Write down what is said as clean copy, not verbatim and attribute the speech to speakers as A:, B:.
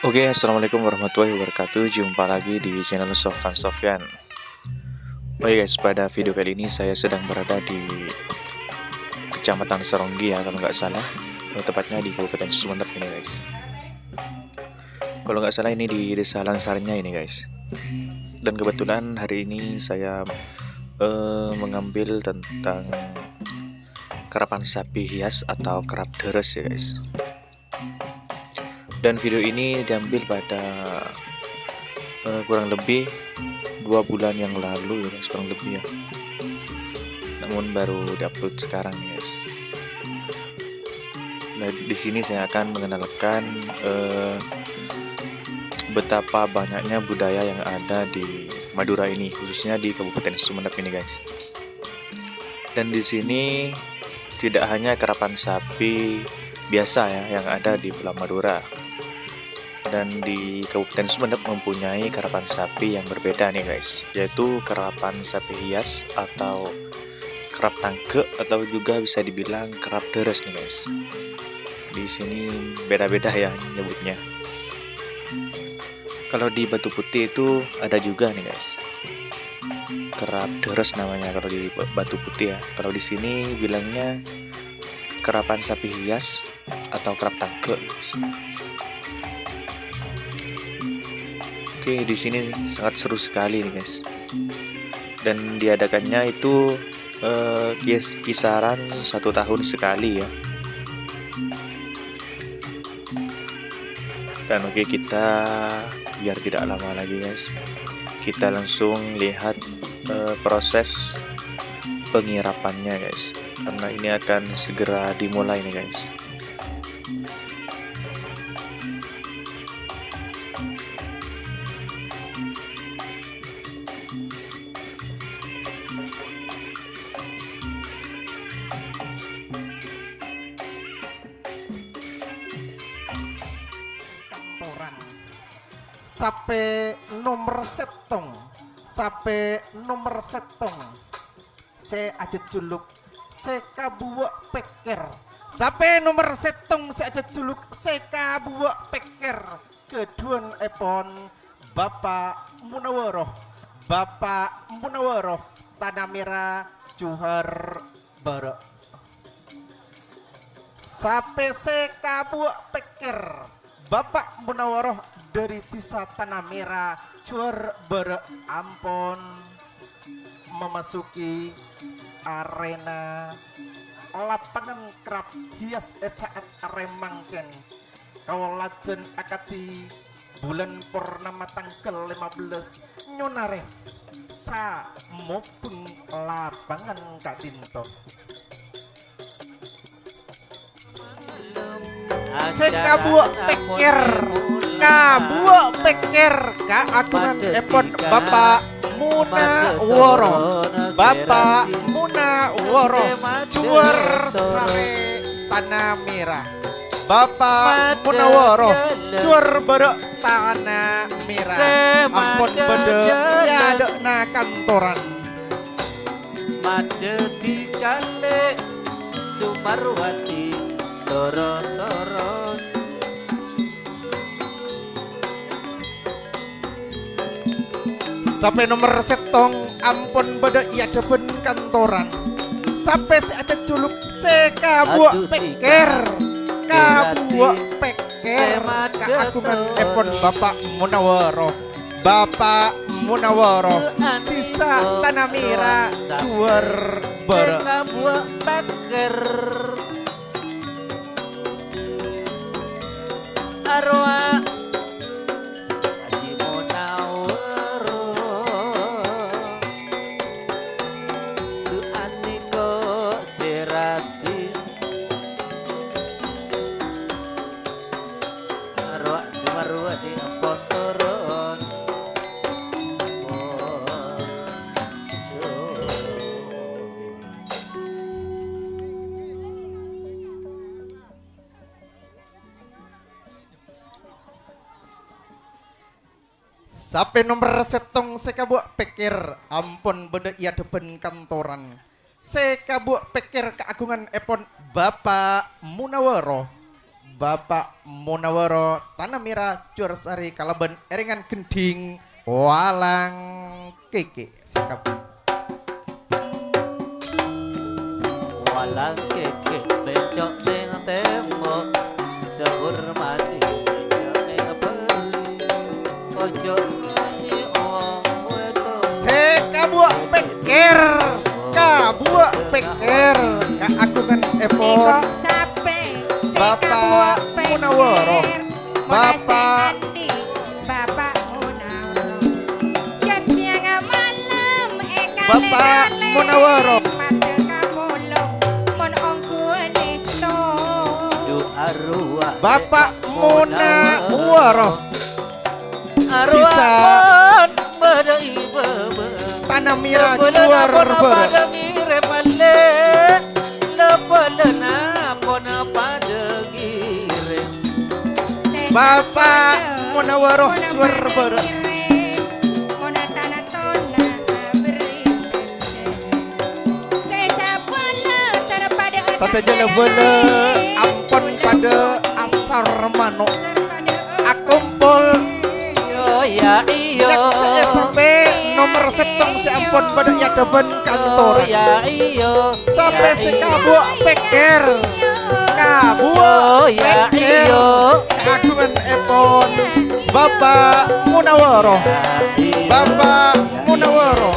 A: Oke, assalamualaikum warahmatullahi wabarakatuh. Jumpa lagi di channel Sofan Sofyan. Baik guys, pada video kali ini saya sedang berada di Kecamatan Seronggi ya, kalau nggak salah. Tepatnya di Kabupaten Sumeneb ini guys. Kalau nggak salah ini di Desa Langsarnya ini guys. Dan kebetulan hari ini saya mengambil tentang kerapan sapi hias atau kerap deres ya guys. Dan video ini diambil pada kurang lebih 2 bulan yang lalu ya guys, kurang lebih ya. Namun baru diupload sekarang ya guys. Nah, di sini saya akan mengenalkan betapa banyaknya budaya yang ada di Madura ini, khususnya di Kabupaten Sumeneb ini guys. Dan di sini tidak hanya kerapan sapi biasa ya yang ada di Pulau Madura. Dan di Kabupaten Sumeneb mempunyai kerapan sapi yang berbeda nih guys, yaitu kerapan sapi hias atau kerap tangke atau juga bisa dibilang kerap deres nih guys. Di sini beda-beda ya nyebutnya. Kalau di Batu Putih itu ada juga nih guys, kerap deres namanya kalau di Batu Putih ya. Kalau di sini bilangnya kerapan sapi hias atau kerap tangke. Oke, di sini sangat seru sekali nih guys. Dan diadakannya itu kisaran 1 tahun sekali ya. Dan oke, kita biar tidak lama lagi guys, kita langsung lihat proses pengirapannya guys, karena ini akan segera dimulai nih guys.
B: Sampai nomor setong saya aja juluk seka buak peker sampai nomor setong saya aja juluk seka buak peker kedua epon Bapak Munawaro Tanah Merah Johar Baru sampai seka buak peker Bapak Munawaro dari Desa Tanah Merah Johar Baru Ampon memasuki arena lapangan kerap hias saat remangken kawalajen akati bulan purnama tanggal 15 nyonare sa mopeng lapangan Kak Dinto sekabuak peker keagungan epon Bapak Munawaro Juar Sare Tanah Merah Bapak Munawaro Juar Baru Tanah Merah ampun bede ya na kantoran
C: Madeti kale Sumarwati Toron
B: sampai nomor setong ampun beda iya deben kantoran sampai seaja juluk sekabuak peker keagungan epon Bapak Munawaro Desa Tanah Merah Johar Baru
C: sekabuak peker arwah Haji Munawaro tu aniko sirati arwah Sumarwati ampun turun
B: sampai nomor setong sekabuak peker ampun beda iya deben kantoran sekabuak peker keagungan epon Bapak Munawaro Bapak Munawaro Tanamira Cursari Kalaben Eringan Gending Walang Keke sikap
C: Walang keke becok ning tembok sebur mati becok ning beli ojo nyanyi wong wedok
B: Sekabuak Peker Kabuak Peker Keagungan Epon
D: Iko sape
B: Bapak Munawaro Bapak
D: Bapak Munawaro Jat siang malam
B: Bapak Munawaro
D: Mata kamulo Mon ongku listo
C: du arwah
B: Bapak Munawaro
C: arwah
B: bisa
C: pun bedai bebe
B: Tanamira Cuar Ber Bapak Munawaro Cuar Ber
D: Mona tanah tona berintes Sejabana terpada
B: Sate jala bela ampun pada asar mano akumpul
C: Yo ya iyo
B: yak sampai nomor setong si ampun pada ya depan kantor
C: ya iyo
B: sampai sekabuak peker
C: Oh
B: kabuak
C: ya
B: peker
C: iyo
B: keagungan epon Bapak Munawaro Bapak Munawaro